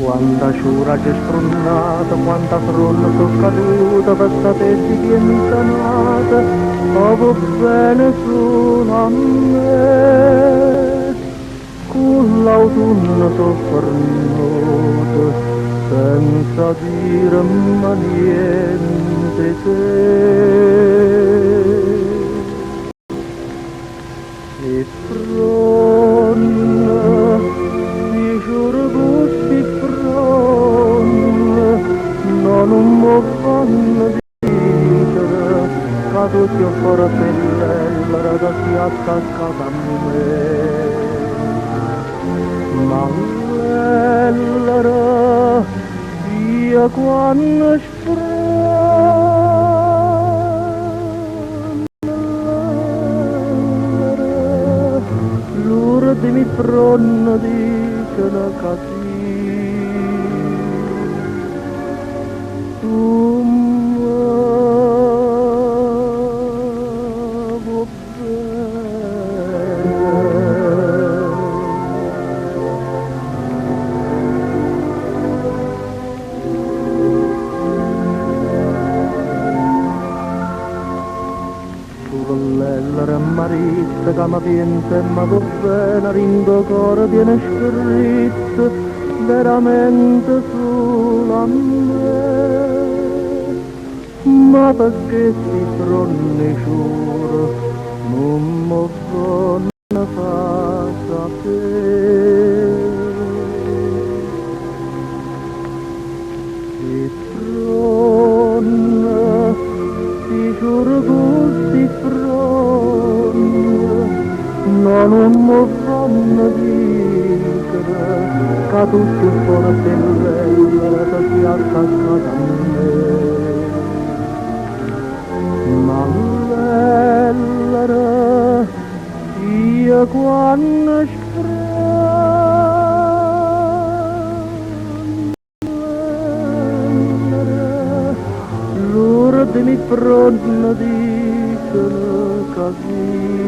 Quanta sciura c'è spronnata, quanta fronda so caduta, per sta testa che è nata, proprio bene solo a me. Con l'autunno soffermato, senza dire ma niente te. E fronna, di giuro gusti fronna, non mi fanno dire che tu sia fortella da si attaccata a me. Ma l'ellera, sia quando di mi fronna dicono così tu m'avo l'ellera marita che mi piente e mi va bene, rindo cuore viene scritto veramente solo a me. Ma perché si tronne giuro non mi vanno fa sapere. Si tronne, si giuro gusti non mi fanno dire che tutto il cuore dell'ellera si attaccata a me. Ma l'ellera, io quando l'ora di mi fronna dicono così.